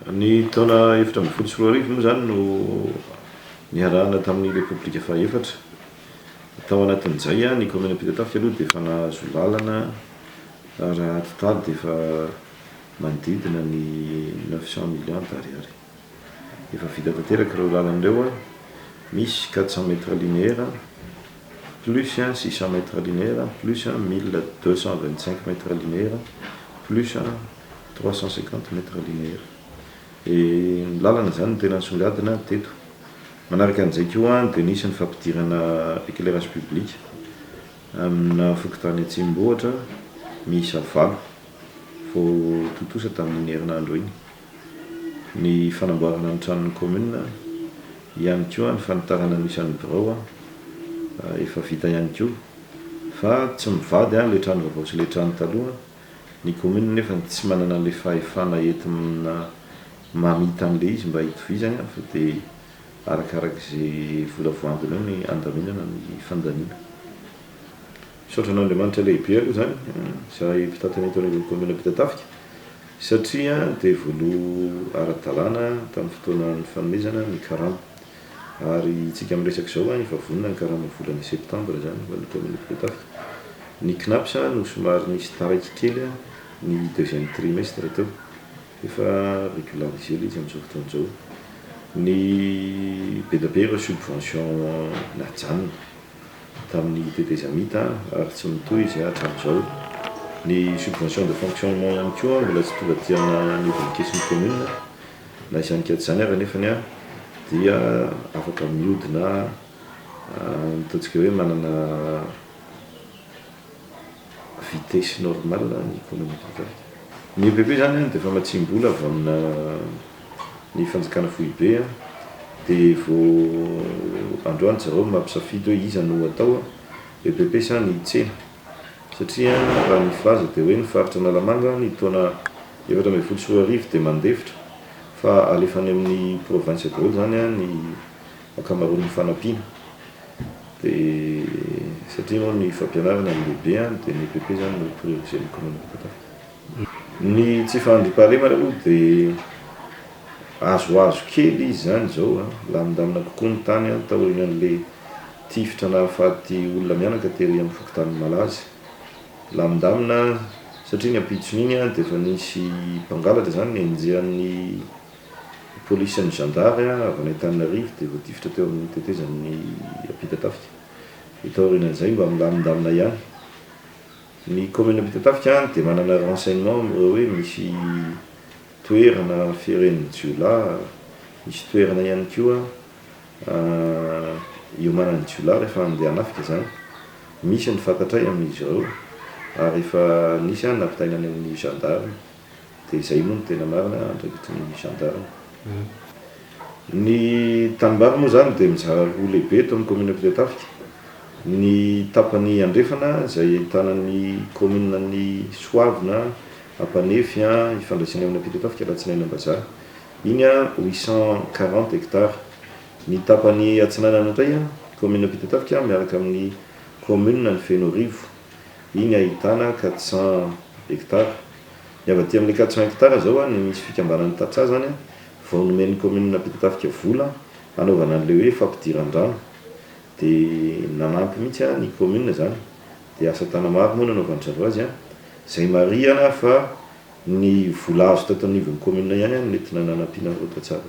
Ny taona efatra amby folo sy roa arivo moa zany no niarahana tamin'ny repoblika fahaefatra. Tao anatin'izay ny commune Ampitatafika aloha dia efa nahazo lalana raha totaly dia efa manodidina ny 900 millions d'ariary. Efa vita tanteraka ireo lalan'ireo misy 400 mètres linéaires plus 600 mètres linéaires plus 1225 mètres linéaires plus 350 mètres linéaires. Et ny lalana zany no tena nisongadina teto. Manaraka an'izay koa dia nisy ny fampidirana éclairage public amina fokontany Atsimbohatra miisa 5 vao totosa tamin'ny herinandro iny. Ny fanamboarana ny tranon'ny commune ihany koa ny fanitarana ny isan'ny birao efa vita ihany koa, fa tsy mivady le trano vaovao sy le trano taloha. Ny commune nefa tsy manana an'ilay fahefana entina mamita an'ilay izy mba hitovizana fa dia arakarak'izay vola voambiny eo ny andaminana ny fandaniana. Misaotra an'Andriamanitra lehibe aloha zany izay mpitantana eto amin'ny commune Ampitatafika satria dia voalo ara-dalàna tamin'ny fotoanan'ny fanomezana ny karama. Ary tsika miresaka izao efa vonona ny karama volana septambra zany ho an'ny commune Ampitatafika. Ny CNAPS no somary nisy taraiky kely ny deuxième trimestre teo, efa régularisé ilay izy amin'izao fotoan'izao. Ny be dia be ireo subvention najanona tamin'ny TT-Zamita ary tsy mitohy izy hatramin'izao. Ny subvention de fonctionnement ihany koa mbola tsy tonga tiana nivoninkesin'ny commune na izany kely zany ary nefany dia afaka mihodina ataontsika hoe manana vitesse normale ny commune Ampitatafika. Ny EPP zany dia efa matsimbola avy amina ny fanjakana foibe dia vao androany zareo mampisafidy hoe iza no atao EPP sa ny tsena, satria raha ny filaza dia hoe ny faritra Analamanga ny taona 2014 dia mandefitra fa alefany amin'ny province daholo zany ny akamaroan'ny fanampiana. Dia satria moa ny fampianarana ny lehibe dia ny EPP zany no prioriser-ny commune Ampitatafika. Ny tsy fandriam-pahalemana aloha dia azoazo kely izy zany zao lamindamina kokoa ny tany taorian'ilay tifitra nahafaty olona mianaka tery amin'ny fokontany malaza. Lamindamina satria ny ampitsony iny dia efa nisy mpangalatra zany ny enjehan'ny polisy ny gendarme avy any Antananarivo dia voatifitra teo amin'ny tetezan'ny Ampitatafika. Itaorian'izay mba milamindamina ihany. Ny commune Ampitatafika dia manana renseignement hoe misy toerana firen'ny jiolahy, misy toerana ihany koa iomanan'ny jiolahy rehefa handeha hanafika zany. Misy ny fantatray amin'izy ireo ary efa nisy nampitainany amin'ny gendarme dia izay moa no tena marina andraikitry ny gendarme. Ny tanimbary moa zany dia mizara roa lehibe eto amin'ny commune Ampitatafika. Ny tapany andrefana izay ahitana ny commune ny Soavina, Ampanefy ifandraisany amin'ny Ampitatafika Alatsinainy Ambazaha. Iny 840 hectares. Ny tapany atsinanana indray commune Ampitatafika miaraka amin'ny commune ny Fenorivo. Iny ahitana 400 hectares. Ny avy aty amin'ny 400 hectares zao ny misy fikambanan'ny Tatsa zany vao nomen'ny commune Ampitatafika vola anaovana an'ilay hoe fampidiran-drano. Dia nanampy mihitsy ny commune zany dia asa tana maro moa nanaovan'izareo azy izay marihana fa ny vola azo tato anivon'ny commune ihany no entina nanampiana ireo Tatsa.